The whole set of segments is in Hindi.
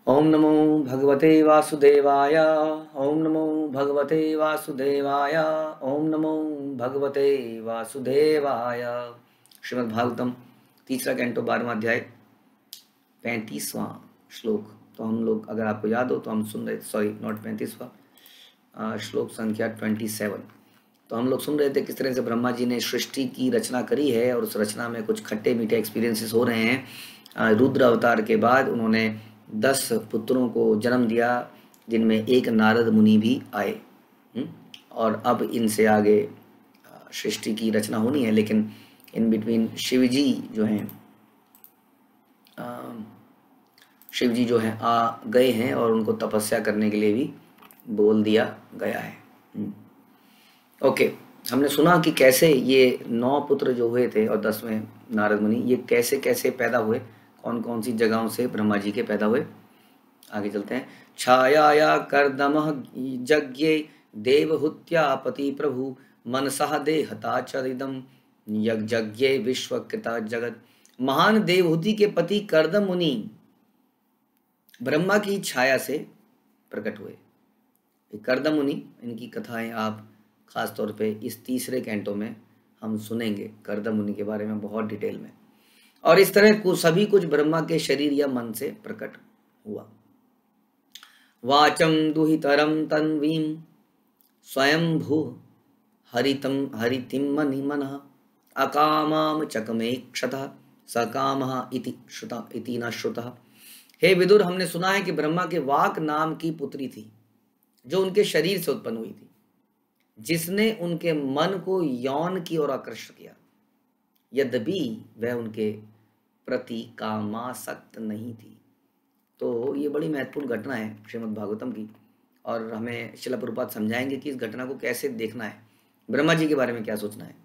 ओम नमो भगवते वासुदेवाय। ओम नमो भगवते वासुदेवाय। ओम नमो भगवते वासुदेवाय। श्रीमद् भागवतम तीसरा कैंटो 12वां अध्याय 35वां श्लोक। तो हम लोग, अगर आपको याद हो तो हम सुन रहे, सॉरी नॉट 35वां, श्लोक संख्या 27। तो हम लोग सुन रहे थे किस तरह से ब्रह्मा जी ने सृष्टि की रचना करी है और उस रचना में कुछ खट्टे मीठे एक्सपीरियंसेस हो रहे हैं। रुद्र अवतार के बाद उन्होंने 10 पुत्रों को जन्म दिया, जिनमें एक नारद मुनि भी आए। और अब इनसे आगे सृष्टि की रचना होनी है, लेकिन इन बिटवीन शिव जी जो हैं आ गए हैं और उनको तपस्या करने के लिए भी बोल दिया गया है। ओके, हमने सुना कि कैसे ये 9 पुत्र जो हुए थे और 10वें नारद मुनि, ये कैसे कैसे पैदा हुए, कौन कौन सी जगहों से ब्रह्मा जी के पैदा हुए। आगे चलते हैं। छायाया कर्दमः यज्ञे देवहूत्या पति प्रभु मनसः देहता चरिदम यज्ञे विश्वकृता जगत। महान देवहूति के पति कर्दम मुनि ब्रह्मा की छाया से प्रकट हुए। कर्दम मुनि, इनकी कथाएं आप खास तौर पे इस तीसरे कैंटो में हम सुनेंगे कर्दम मुनि के बारे में बहुत डिटेल में। और इस तरह सभी कुछ ब्रह्मा के शरीर या मन से प्रकट हुआ। वाचम दुहितरम तन्वीं स्वयंभू हरितिम मनि मनः अकामाम चकमे क्षतः सकामः इति श्रुता इति न श्रुतः। हे विदुर, हमने सुना है कि ब्रह्मा के वाक नाम की पुत्री थी जो उनके शरीर से उत्पन्न हुई थी, जिसने उनके मन को यौन की ओर आकर्षित किया, यद्यपि वह उनके प्रति कामासक्त नहीं थी। तो ये बड़ी महत्वपूर्ण घटना है श्रीमद् भागवतम की, और हमें श्रील प्रभुपाद समझाएंगे कि इस घटना को कैसे देखना है, ब्रह्मा जी के बारे में क्या सोचना है,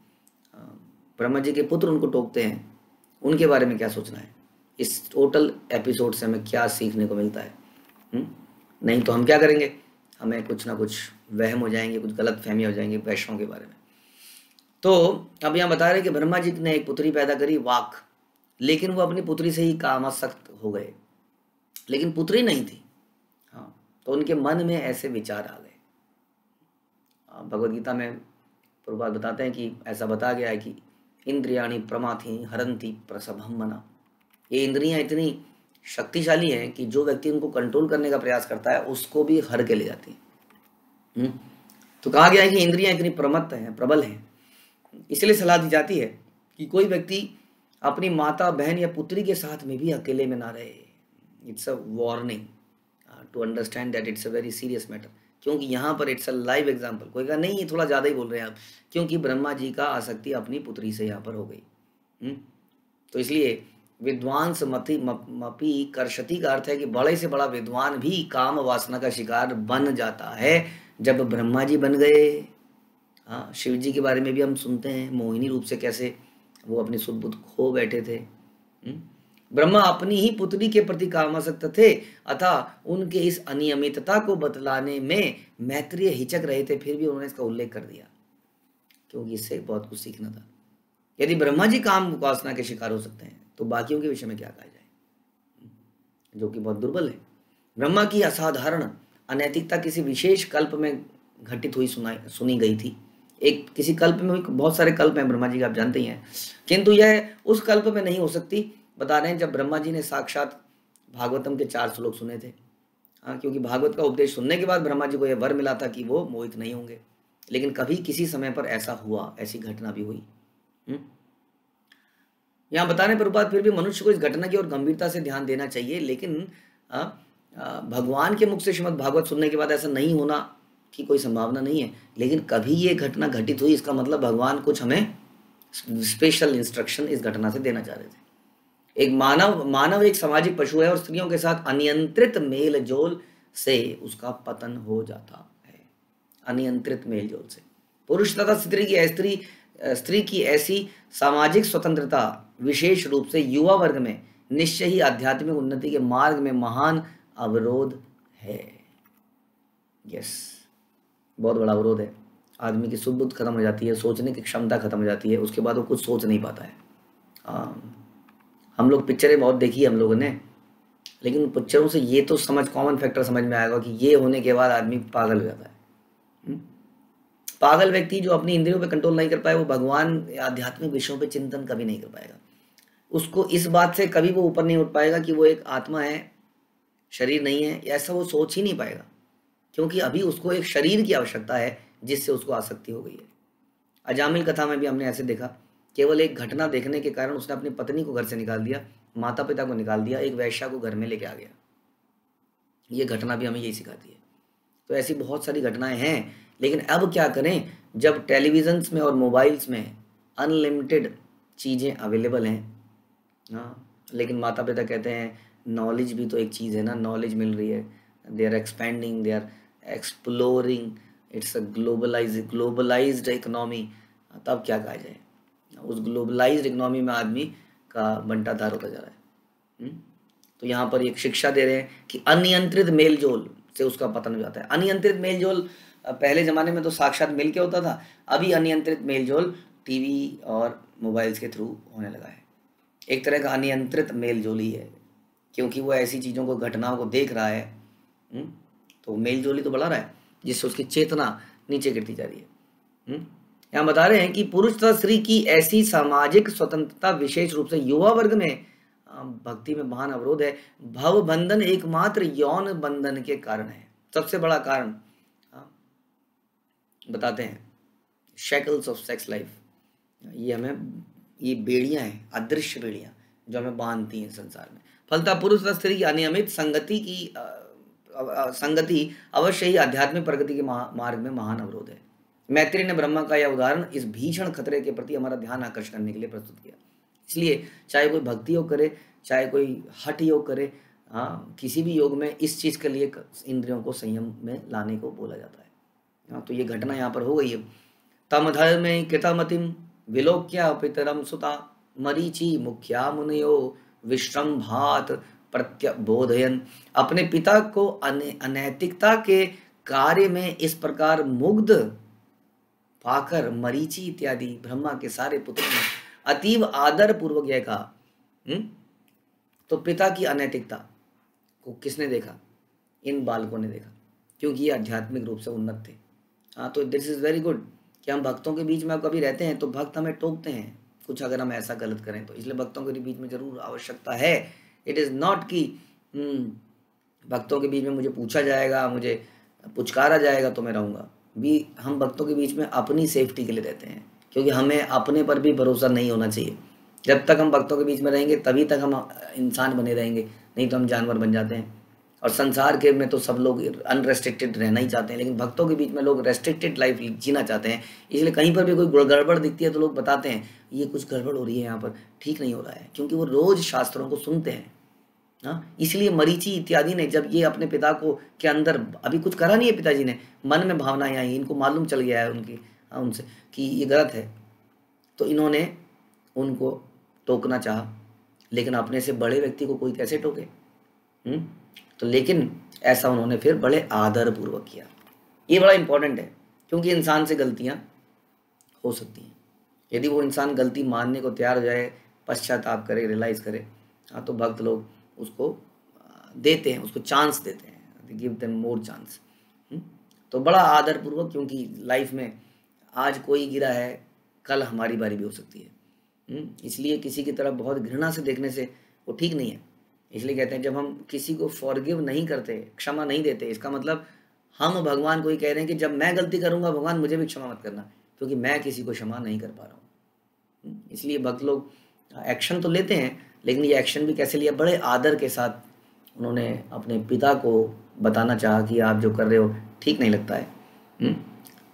ब्रह्मा जी के पुत्र उनको टोकते हैं, उनके बारे में क्या सोचना है। इस टोटल एपिसोड से हमें क्या सीखने को मिलता है। नहीं तो हम क्या करेंगे, हमें कुछ ना कुछ वहम हो जाएंगे, कुछ गलत फहमी हो जाएंगे वैष्णव के बारे में। तो अब यहाँ बता रहे कि ब्रह्मा जी ने एक पुत्री पैदा करी, वाक, लेकिन वो अपनी पुत्री से ही कामासक्त हो गए, लेकिन पुत्री नहीं थी। हाँ, तो उनके मन में ऐसे विचार आ गए। भगवद गीता में प्रभुपाद बताते हैं कि ऐसा बताया गया है कि इंद्रियाणि प्रमाथि हरंती प्रसभम मना। ये इंद्रियां इतनी शक्तिशाली हैं कि जो व्यक्ति उनको कंट्रोल करने का प्रयास करता है उसको भी हर के ले जाती है। तो कहा गया है कि इंद्रियां इतनी प्रमत्त हैं, प्रबल हैं, इसलिए सलाह दी जाती है कि कोई व्यक्ति अपनी माता, बहन या पुत्री के साथ में भी अकेले में ना रहे। It's a warning to understand that it's a very serious matter, क्योंकि यहाँ पर इट्स अ लाइव एग्जाम्पल। कोई कहा नहीं, ये थोड़ा ज़्यादा ही बोल रहे हैं आप, क्योंकि ब्रह्मा जी का आसक्ति अपनी पुत्री से यहाँ पर हो गई। तो इसलिए विद्वांस मपी कर्षति का अर्थ है कि बड़े से बड़ा विद्वान भी काम वासना का शिकार बन जाता है जब ब्रह्मा जी बन गए। हाँ, शिव जी के बारे में भी हम सुनते हैं मोहिनी रूप से कैसे वो अपनी सुध बुध खो बैठे थे। ब्रह्मा अपनी ही पुत्री के प्रति कामासक्त थे, अतः उनके इस अनियमितता को बतलाने में मैत्रेय हिचक रहे थे, फिर भी उन्होंने इसका उल्लेख कर दिया, क्योंकि इससे बहुत कुछ सीखना था। यदि ब्रह्मा जी काम वासना के शिकार हो सकते हैं तो बाकियों के विषय में क्या कहा जाए, जो कि बहुत दुर्बल है। ब्रह्मा की असाधारण अनैतिकता किसी विशेष कल्प में घटित हुई सुनी गई थी। एक किसी कल्प में हुई, बहुत सारे कल्प हैं ब्रह्मा जी के, आप जानते ही हैं, किंतु यह उस कल्प में नहीं हो सकती। बता रहे हैं जब ब्रह्मा जी ने साक्षात भागवतम के 4 श्लोक सुने थे। हाँ, क्योंकि भागवत का उपदेश सुनने के बाद ब्रह्मा जी को यह वर मिला था कि वो मोहित नहीं होंगे, लेकिन कभी किसी समय पर ऐसा हुआ, ऐसी घटना भी हुई। यहाँ बताने पर बाद फिर भी मनुष्य को इस घटना की और गंभीरता से ध्यान देना चाहिए, लेकिन भगवान के मुख से श्रीमद् भागवत सुनने के बाद ऐसा नहीं होना की कोई संभावना नहीं है। लेकिन कभी ये घटना घटित हुई, इसका मतलब भगवान कुछ हमें स्पेशल इंस्ट्रक्शन इस घटना से देना चाह रहे थे। एक मानव एक सामाजिक पशु है और स्त्रियों के साथ अनियंत्रित मेल जोल से उसका पतन हो जाता है। अनियंत्रित मेल जोल से पुरुष तथा स्त्री की ऐसी सामाजिक स्वतंत्रता विशेष रूप से युवा वर्ग में निश्चय ही आध्यात्मिक उन्नति के मार्ग में महान अवरोध है। यस, बहुत बड़ा अवरोध है। आदमी की सुध बुद्ध खत्म हो जाती है, सोचने की क्षमता खत्म हो जाती है, उसके बाद वो कुछ सोच नहीं पाता है। हम लोग पिक्चरें बहुत देखी है हम लोगों ने, लेकिन पिक्चरों से ये तो कॉमन फैक्टर समझ में आएगा कि ये होने के बाद आदमी पागल हो जाता है। पागल व्यक्ति जो अपनी इंद्रियों पे कंट्रोल नहीं कर पाए, वो भगवान आध्यात्मिक विषयों पे चिंतन कभी नहीं कर पाएगा। उसको इस बात से कभी वो ऊपर नहीं उठ पाएगा कि वो एक आत्मा है, शरीर नहीं है, ऐसा वो सोच ही नहीं पाएगा, क्योंकि अभी उसको एक शरीर की आवश्यकता है जिससे उसको आसक्ति हो गई है। अजामिल कथा में भी हमने ऐसे देखा, केवल एक घटना देखने के कारण उसने अपनी पत्नी को घर से निकाल दिया, माता पिता को निकाल दिया, एक वैश्या को घर में लेके आ गया। ये घटना भी हमें यही सिखाती है। तो ऐसी बहुत सारी घटनाएं हैं, लेकिन अब क्या करें जब टेलीविजन्स में और मोबाइल्स में अनलिमिटेड चीज़ें अवेलेबल हैं। हाँ, लेकिन माता पिता कहते हैं नॉलेज भी तो एक चीज़ है ना, नॉलेज मिल रही है, they are expanding, they are exploring, it's a globalised economy. तब क्या कहा जाए, उस ग्लोबलाइज्ड इकोनॉमी में आदमी का बंटाधार होता जा रहा है। तो यहाँ पर एक शिक्षा दे रहे हैं कि अनियंत्रित मेलजोल से उसका पतन हो जाता है। अनियंत्रित मेलजोल पहले ज़माने में तो साक्षात मिल के होता था, अभी अनियंत्रित मेलजोल टीवी और मोबाइल्स के थ्रू होने लगा है। एक तरह का अनियंत्रित मेलजोल ही है, क्योंकि वो ऐसी चीज़ों को, घटनाओं को देख रहा है, तो मेलजोल ही तो बढ़ा रहा है, जिससे उसकी चेतना नीचे गिरती जा रही है। यहाँ बता रहे हैं कि पुरुष तथा स्त्री की ऐसी सामाजिक स्वतंत्रता विशेष रूप से युवा वर्ग में भक्ति में महान अवरोध है। भव बंधन एकमात्र यौन बंधन के कारण है, सबसे बड़ा कारण बताते हैं, शैकल्स ऑफ सेक्स लाइफ। ये बेड़ियां हैं, अदृश्य बेड़ियां जो हमें बांधती हैं संसार में। फलता पुरुष तथा स्त्री की अनियमित संगति अवश्य ही आध्यात्मिक प्रगति के मार्ग में महान अवरोध है। मैत्री ने ब्रह्मा का यह उदाहरण इस भीषण खतरे के प्रति हमारा ध्यान आकर्षित करने के लिए प्रस्तुत किया। इसलिए चाहे कोई भक्ति योग करे, चाहे कोई हठ योग करे, किसी भी योग में इस चीज़ के लिए इंद्रियों को संयम में लाने को बोला जाता है। तो ये घटना यहाँ पर हो गई है। तम धर्मे कृतमतिम विलोक्य पितरम सुता मरीचि मुख्या मुनयो विश्रम्भात प्रत्यबोधयन। अपने पिता को अनैतिकता के कार्य में इस प्रकार मुग्ध पाकर मरीचि इत्यादि ब्रह्मा के सारे पुत्रों ने अतीव आदर पूर्वक यह कहा। तो पिता की अनैतिकता को किसने देखा? इन बालकों ने देखा, क्योंकि ये आध्यात्मिक रूप से उन्नत थे। तो दिस इज़ वेरी गुड कि हम भक्तों के बीच में कभी रहते हैं तो भक्त हमें टोकते हैं कुछ अगर हम ऐसा गलत करें तो, इसलिए भक्तों के बीच में जरूर आवश्यकता है। इट इज़ नॉट कि भक्तों के बीच में मुझे पूछा जाएगा, मुझे पुचकारा जाएगा तो मैं रहूँगा। भी हम भक्तों के बीच में अपनी सेफ्टी के लिए रहते हैं, क्योंकि हमें अपने पर भी भरोसा नहीं होना चाहिए। जब तक हम भक्तों के बीच में रहेंगे तभी तक हम इंसान बने रहेंगे, नहीं तो हम जानवर बन जाते हैं। और संसार के में तो सब लोग अनरेस्ट्रिक्टेड रहना ही चाहते हैं, लेकिन भक्तों के बीच में लोग रेस्ट्रिक्टेड लाइफ जीना चाहते हैं। इसलिए कहीं पर भी कोई गड़बड़ दिखती है तो लोग बताते हैं ये कुछ गड़बड़ हो रही है, यहाँ पर ठीक नहीं हो रहा है, क्योंकि वो रोज शास्त्रों को सुनते हैं। इसलिए मरीचि इत्यादि ने जब ये अपने पिता को के अंदर अभी कुछ करा नहीं है, पिताजी ने मन में भावनाएं आई, इनको मालूम चल गया है उनसे कि ये गलत है, तो इन्होंने उनको टोकना चाहा। लेकिन अपने से बड़े व्यक्ति को कोई कैसे टोके? तो लेकिन ऐसा उन्होंने फिर बड़े आदर पूर्वक किया। ये बड़ा इंपॉर्टेंट है, क्योंकि इंसान से गलतियां हो सकती हैं। यदि वो इंसान गलती मानने को तैयार हो जाए, पश्चाताप करे, रियलाइज करे, तो भक्त लोग उसको देते हैं, उसको चांस देते हैं, गिव देम मोर चांस। तो बड़ा आदर पूर्वक, क्योंकि लाइफ में आज कोई गिरा है, कल हमारी बारी भी हो सकती है। इसलिए किसी की तरफ बहुत घृणा से देखने से वो ठीक नहीं है। इसलिए कहते हैं जब हम किसी को फॉरगिव नहीं करते, क्षमा नहीं देते, इसका मतलब हम भगवान को ही कह रहे हैं कि जब मैं गलती करूंगा भगवान मुझे भी क्षमा मत करना, क्योंकि मैं किसी को क्षमा नहीं कर पा रहा हूँ। इसलिए भक्त लोग एक्शन तो लेते हैं, लेकिन ये एक्शन भी कैसे लिया? बड़े आदर के साथ उन्होंने अपने पिता को बताना चाहा कि आप जो कर रहे हो ठीक नहीं लगता है।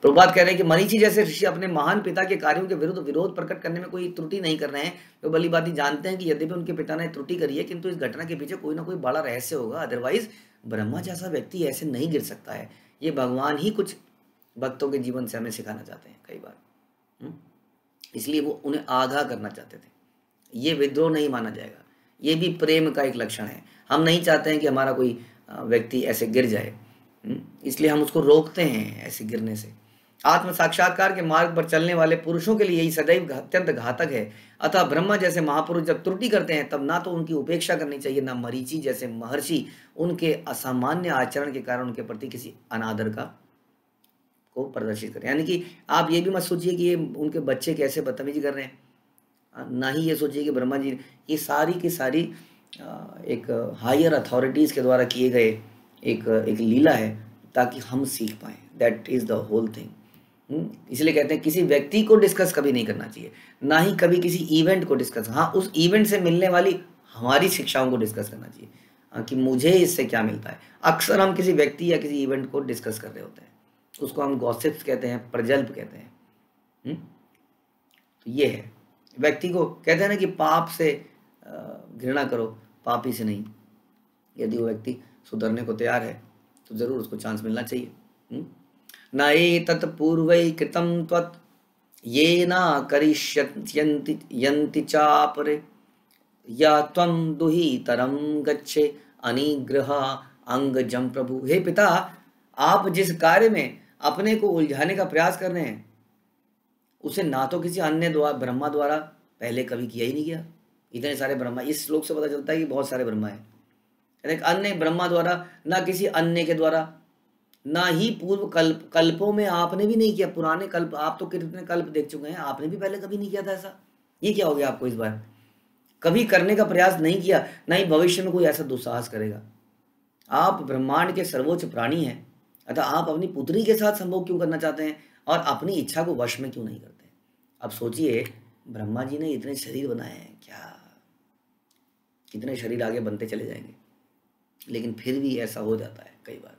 प्रभुपाद कह रहे हैं कि मरीचि जैसे ऋषि अपने महान पिता के कार्यों के विरुद्ध विरोध प्रकट करने में कोई त्रुटि नहीं कर रहे हैं। वो भली बात ही जानते हैं कि यद्यपि उनके पिता ने त्रुटि करी है, किंतु इस घटना के पीछे कोई ना कोई बड़ा रहस्य होगा, अदरवाइज ब्रह्मा जैसा व्यक्ति ऐसे नहीं गिर सकता है। ये भगवान ही कुछ भक्तों के जीवन से हमें सिखाना चाहते हैं कई बार, इसलिए वो उन्हें आगाह करना चाहते थे। ये विद्रोह नहीं माना जाएगा, ये भी प्रेम का एक लक्षण है। हम नहीं चाहते हैं कि हमारा कोई व्यक्ति ऐसे गिर जाए, इसलिए हम उसको रोकते हैं ऐसे गिरने से। आत्म साक्षात्कार के मार्ग पर चलने वाले पुरुषों के लिए यही सदैव अत्यंत घातक है। अतः ब्रह्मा जैसे महापुरुष जब त्रुटि करते हैं तब ना तो उनकी उपेक्षा करनी चाहिए, ना मरीचि जैसे महर्षि उनके असामान्य आचरण के कारण उनके प्रति किसी अनादर को प्रदर्शित करें। यानी कि आप ये भी मत सोचिए कि ये उनके बच्चे कैसे बदतमीजी कर रहे हैं, ना ही ये सोचिए कि ब्रह्मा जी, ये सारी की सारी एक हायर अथॉरिटीज़ के द्वारा किए गए एक लीला है ताकि हम सीख पाएँ। That is the whole thing. इसलिए कहते हैं किसी व्यक्ति को डिस्कस कभी नहीं करना चाहिए, ना ही कभी किसी इवेंट को डिस्कस। हाँ, उस इवेंट से मिलने वाली हमारी शिक्षाओं को डिस्कस करना चाहिए, कि मुझे इससे क्या मिलता है। अक्सर हम किसी व्यक्ति या किसी इवेंट को डिस्कस कर रहे होते हैं, उसको हम गॉसिप्स कहते हैं, प्रजल्प कहते हैं। तो ये है, व्यक्ति को कहते हैं ना कि पाप से घृणा करो, पापी से नहीं। यदि वो व्यक्ति सुधरने को तैयार है तो जरूर उसको चांस मिलना चाहिए। न एतत् पूर्वै कृतं त्वत् येन करिष्यन्ति यन्ति चापरे या त्वं दुहितरं गच्छे अनिग्रह अंगजं प्रभु। हे पिता, आप जिस कार्य में अपने को उलझाने का प्रयास कर रहे हैं उसे ना तो किसी अन्य ब्रह्मा द्वारा पहले कभी किया ही नहीं गया। इतने सारे ब्रह्मा, इस श्लोक से पता चलता है कि बहुत सारे ब्रह्मा हैं। एक अन्य ब्रह्मा द्वारा, ना किसी अन्य के द्वारा, ना ही पूर्व कल्पों में आपने भी नहीं किया। पुराने कल्प, आप तो कितने कल्प देख चुके हैं, आपने भी पहले कभी नहीं किया था ऐसा। ये क्या हो गया आपको इस बार? कभी करने का प्रयास नहीं किया, ना ही भविष्य में कोई ऐसा दुस्साहस करेगा। आप ब्रह्मांड के सर्वोच्च प्राणी हैं, अतः आप अपनी पुत्री के साथ संभोग क्यों करना चाहते हैं और अपनी इच्छा को वश में क्यों नहीं करते? अब सोचिए, ब्रह्मा जी ने इतने शरीर बनाए हैं, क्या कितने शरीर आगे बनते चले जाएंगे, लेकिन फिर भी ऐसा हो जाता है कई बार।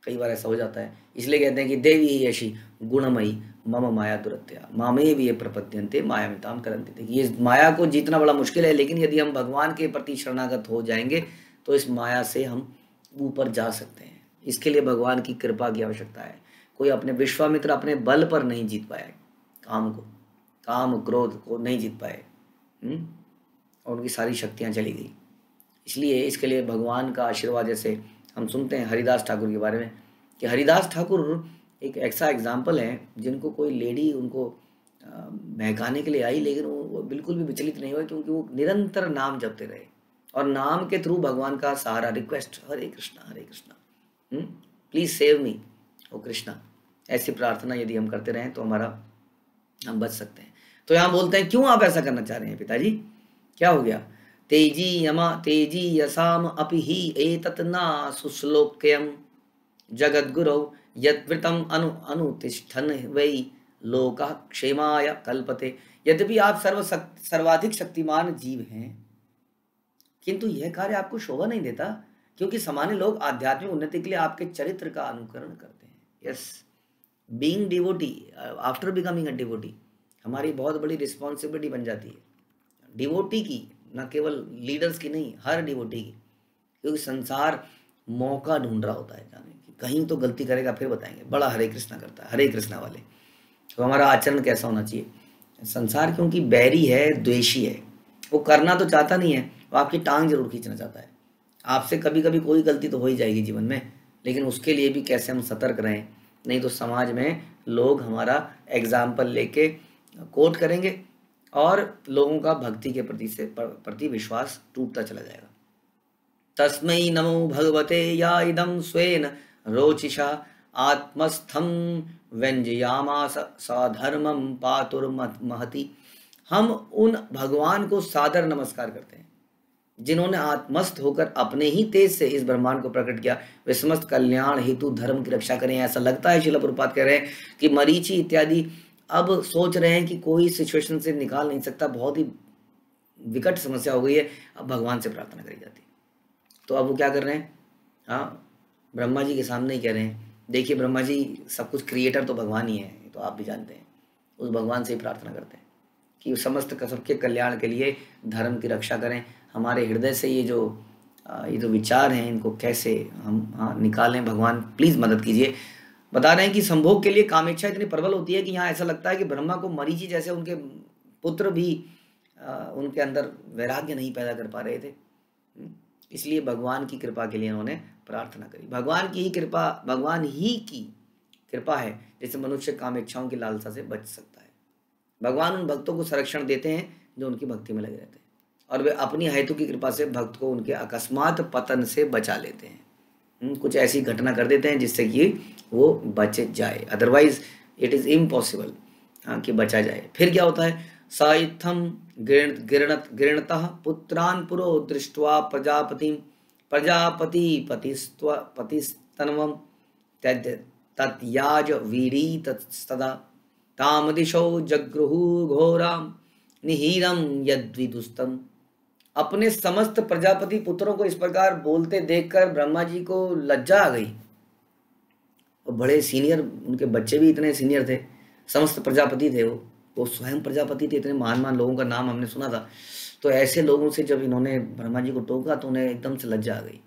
कई बार ऐसा हो जाता है। इसलिए कहते हैं कि देवी यशी गुणमयी मम माया दुरत्या मामे भी ये प्रपद्यन्ते मायामिताम करन्ति थे। ये माया को जीतना बड़ा मुश्किल है, लेकिन यदि हम भगवान के प्रति शरणागत हो जाएंगे तो इस माया से हम ऊपर जा सकते हैं। इसके लिए भगवान की कृपा की आवश्यकता है। कोई अपने विश्वामित्र अपने बल पर नहीं जीत पाए काम क्रोध को नहीं जीत पाए, और उनकी सारी शक्तियाँ चली गई। इसलिए इसके लिए भगवान का आशीर्वाद, जैसे हम सुनते हैं हरिदास ठाकुर के बारे में, कि हरिदास ठाकुर एक ऐसा एग्जाम्पल है जिनको कोई लेडी उनको बहकाने के लिए आई, लेकिन वो बिल्कुल भी विचलित नहीं हुए, क्योंकि वो निरंतर नाम जपते रहे और नाम के थ्रू भगवान का सहारा, request, Hare Krishna please save me O Krishna, ऐसी प्रार्थना यदि हम करते रहें तो हम बच सकते हैं। तो यहाँ बोलते हैं, क्यों आप ऐसा करना चाह रहे हैं पिताजी, क्या हो गया? तेजी यसाम अपि ही एतत् न सुश्लोक्यम जगद्गुरौ यद्वृतम अनुतिष्ठन वै लोका क्षेमाय कल्पते। यद्यपि आप सर्वाधिक शक्तिमान जीव हैं, किंतु यह कार्य आपको शोभा नहीं देता, क्योंकि सामान्य लोग आध्यात्मिक उन्नति के लिए आपके चरित्र का अनुकरण करते हैं। Yes, being devotee, after becoming a devotee, हमारी बहुत बड़ी रिस्पॉन्सिबिलिटी बन जाती है डिवोटी की, न केवल लीडर्स की नहीं, हर डिवोटी की, क्योंकि संसार मौका ढूंढ रहा होता है जाने की, कहीं तो गलती करेगा फिर बताएंगे, बड़ा हरे कृष्णा करता है, हरे कृष्णा वाले। तो हमारा आचरण कैसा होना चाहिए? संसार क्योंकि बैरी है, द्वेषी है, वो करना तो चाहता नहीं है, वो आपकी टांग जरूर खींचना चाहता है। आपसे कभी कभी कोई गलती तो हो ही जाएगी जीवन में, लेकिन उसके लिए भी कैसे हम सतर्क रहें, नहीं तो समाज में लोग हमारा एग्जाम्पल लेके कोट करेंगे और लोगों का भक्ति के प्रति विश्वास टूटता चला जाएगा। तस्मै नमो भगवते या इदं स्वेन रोचिषा आत्मस्थं व्यंजयामास साधर्मं पातुर्महति। हम उन भगवान को सादर नमस्कार करते हैं जिन्होंने आत्मस्थ होकर अपने ही तेज से इस ब्रह्मांड को प्रकट किया। वे समस्त कल्याण हेतु धर्म की रक्षा करें। ऐसा लगता है श्रील प्रभुपाद कह रहे हैं कि मरीचि इत्यादि अब सोच रहे हैं कि कोई सिचुएशन से निकाल नहीं सकता, बहुत ही विकट समस्या हो गई है, अब भगवान से प्रार्थना करी जाती। तो अब वो क्या कर रहे हैं? हाँ, ब्रह्मा जी के सामने ही कह रहे हैं, देखिए ब्रह्मा जी सब कुछ क्रिएटर तो भगवान ही है, तो आप भी जानते हैं, उस भगवान से ही प्रार्थना करते हैं कि समस्त सबके कल्याण के लिए धर्म की रक्षा करें। हमारे हृदय से ये जो विचार हैं इनको कैसे हम निकालें, भगवान प्लीज़ मदद कीजिए। बता रहे हैं कि संभोग के लिए कामेच्छा इतनी प्रबल होती है कि यहाँ ऐसा लगता है कि ब्रह्मा को मरीचि जैसे उनके पुत्र भी उनके अंदर वैराग्य नहीं पैदा कर पा रहे थे। इसलिए भगवान की कृपा के लिए उन्होंने प्रार्थना करी। भगवान की ही कृपा, भगवान ही की कृपा है जिससे मनुष्य काम इच्छाओं की लालसा से बच सकता है। भगवान उन भक्तों को संरक्षण देते हैं जो उनकी भक्ति में लगे रहते हैं, और वे अपनी हेतु की कृपा से भक्त को उनके अकस्मात पतन से बचा लेते हैं। कुछ ऐसी घटना कर देते हैं जिससे कि वो बच जाए, अदरवाइज इट इज इम्पॉसिबल कि बचा जाए। फिर क्या होता है, साइत्थम गृणतः पुत्रान पुरो दृष्ट्वा प्रजापति पतिस्तन्वं तत्याज वीरी तत्सदा ताम दिशो जगृहु घोराम निहीरम यद्विदुस्तम। अपने समस्त प्रजापति पुत्रों को इस प्रकार बोलते देखकर ब्रह्मा जी को लज्जा आ गई। और बड़े सीनियर, उनके बच्चे भी इतने सीनियर थे, समस्त प्रजापति थे, वो स्वयं प्रजापति थे, इतने महान लोगों का नाम हमने सुना था। तो ऐसे लोगों से जब इन्होंने ब्रह्मा जी को टोका तो उन्हें एकदम से लज्जा आ गई।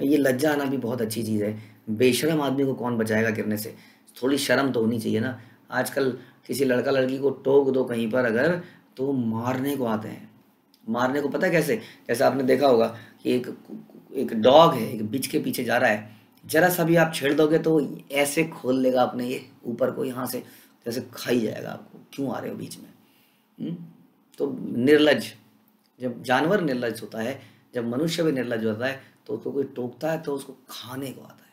ये लज्जा आना भी बहुत अच्छी चीज़ है। बेशरम आदमी को कौन बचाएगा गिरने से, थोड़ी शर्म तो होनी चाहिए ना। आजकल किसी लड़का लड़की को टोक दो कहीं पर अगर, तो मारने को आते हैं। मारने को पता है कैसे, जैसे आपने देखा होगा कि एक डॉग है, एक बिच के पीछे जा रहा है, जरा सा भी आप छेड़ दोगे तो ऐसे खोल लेगा अपने ये ऊपर को, यहाँ से जैसे खाई जाएगा आपको, क्यों आ रहे हो बीच में। तो निर्लज, जब जानवर निर्लज होता है, जब मनुष्य भी निर्लज होता है, तो उसको कोई टोकता है तो उसको खाने को आता है।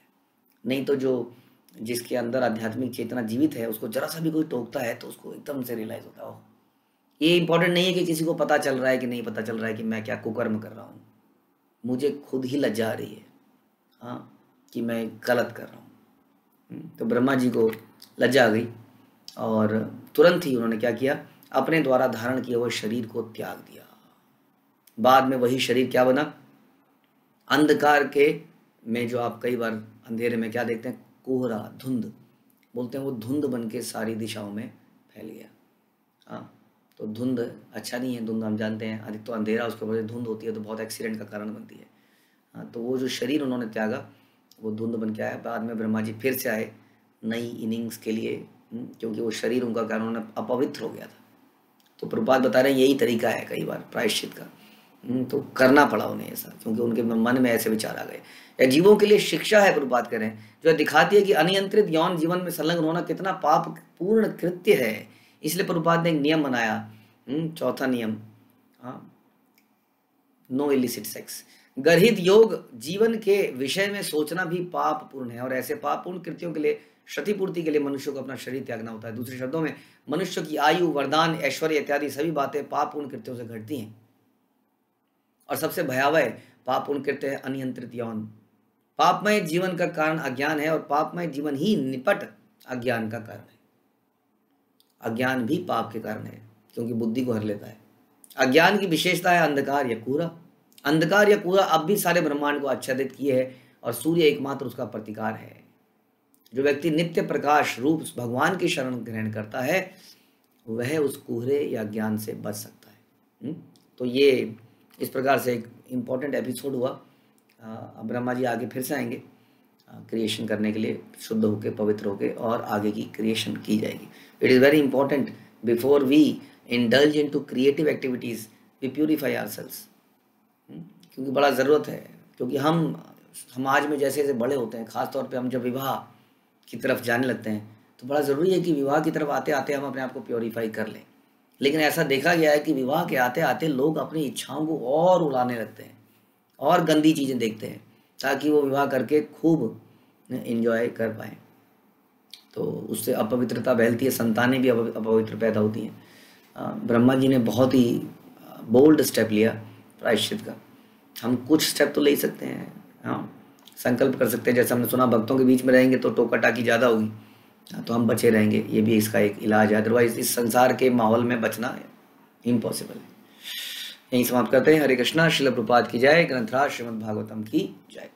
नहीं तो जो जिसके अंदर आध्यात्मिक चेतना जीवित है, उसको जरा सा भी कोई टोकता है तो उसको एकदम से रियलाइज होता है। ये इंपॉर्टेंट नहीं है कि किसी को पता चल रहा है कि नहीं पता चल रहा है कि मैं क्या कुकर्म कर रहा हूँ, मुझे खुद ही लज्जा आ रही है हाँ कि मैं गलत कर रहा हूँ। तो ब्रह्मा जी को लज्जा आ गई और तुरंत ही उन्होंने क्या किया, अपने द्वारा धारण किए हुए शरीर को त्याग दिया। बाद में वही शरीर क्या बना, अंधकार के में जो आप कई बार अंधेरे में क्या देखते हैं, कोहरा, धुंध बोलते हैं, वो धुंध बन के सारी दिशाओं में फैल गया। हाँ, तो धुंध अच्छा नहीं है। धुंध हम जानते हैं, अधिक तो अंधेरा, उसके वजह धुंध होती है तो बहुत एक्सीडेंट का कारण बनती है। हाँ, तो वो जो शरीर उन्होंने त्यागा वो धुंध बन के आया। बाद में ब्रह्मा जी फिर से आए नई इनिंग्स के लिए, क्योंकि वो शरीर उनका कारण उन्होंने अपवित्र हो गया था। तो प्रभुपाद बता रहे हैं यही तरीका है कई बार प्रायश्चित का। तो करना पड़ा उन्हें ऐसा, क्योंकि उनके मन में ऐसे विचार आ गए। या जीवों के लिए शिक्षा है, प्रभुपाद कह रहे हैं, जो दिखाती है कि अनियंत्रित यौन जीवन में संलग्न होना कितना पाप पूर्ण कृत्य है। इसलिए प्रभुपाद ने एक नियम बनाया, चौथा नियम, नो इलिसिट सेक्स। गर्हित योग जीवन के विषय में सोचना भी पाप पूर्ण है, और ऐसे पाप पूर्ण कृत्यों के लिए क्षतिपूर्ति के लिए मनुष्य को अपना शरीर त्यागना होता है। दूसरे शब्दों में मनुष्य की आयु, वरदान, ऐश्वर्य इत्यादि सभी बातें पाप पूर्ण कृत्यों से घटती हैं। और सबसे भयावह पाप पूर्ण कृत्य है अनियंत्रित यौन। पापमय जीवन का कारण अज्ञान है, और पापमय जीवन ही निपट अज्ञान का कारण है। अज्ञान भी पाप के कारण है, क्योंकि बुद्धि को हर लेता है। अज्ञान की विशेषता है अंधकार या कोहरा। अंधकार या कोहरा अब भी सारे ब्रह्मांड को आच्छादित किए है, और सूर्य एकमात्र उसका प्रतिकार है। जो व्यक्ति नित्य प्रकाश रूप भगवान की शरण ग्रहण करता है, वह उस कोहरे या ज्ञान से बच सकता है। तो ये इस प्रकार से एक इम्पॉर्टेंट एपिसोड हुआ। अब ब्रह्मा जी आगे फिर से आएंगे क्रिएशन करने के लिए, शुद्ध होके, पवित्र होके, और आगे की क्रिएशन की जाएगी। It is very important before we indulge into creative activities we purify ourselves, क्योंकि बड़ा ज़रूरत है। क्योंकि हम समाज में जैसे जैसे बड़े होते हैं, ख़ास तौर पे हम जब विवाह की तरफ जाने लगते हैं, तो बड़ा ज़रूरी है कि विवाह की तरफ आते आते हम अपने आप को प्योरीफाई कर लें। लेकिन ऐसा देखा गया है कि विवाह के आते आते लोग अपनी इच्छाओं को और उड़ाने लगते हैं और गंदी चीज़ें देखते हैं, ताकि वो विवाह करके खूब एंजॉय कर पाएँ। तो उससे अपवित्रता फैलती है, संतानें भी अपवित्र पैदा होती हैं। ब्रह्मा जी ने बहुत ही बोल्ड स्टेप लिया प्रायश्चित का। हम कुछ स्टेप तो ले सकते हैं, हाँ, संकल्प कर सकते हैं। जैसे हमने सुना, भक्तों के बीच में रहेंगे तो टोका टाकी ज़्यादा होगी, तो हम बचे रहेंगे, ये भी इसका एक इलाज है। अदरवाइज इस संसार के माहौल में बचना इम्पॉसिबल है। यहीं समाप्त करते हैं। हरे कृष्णा। श्रील प्रभुपाद की जय। ग्रंथराज श्रीमद् भागवतम की जय।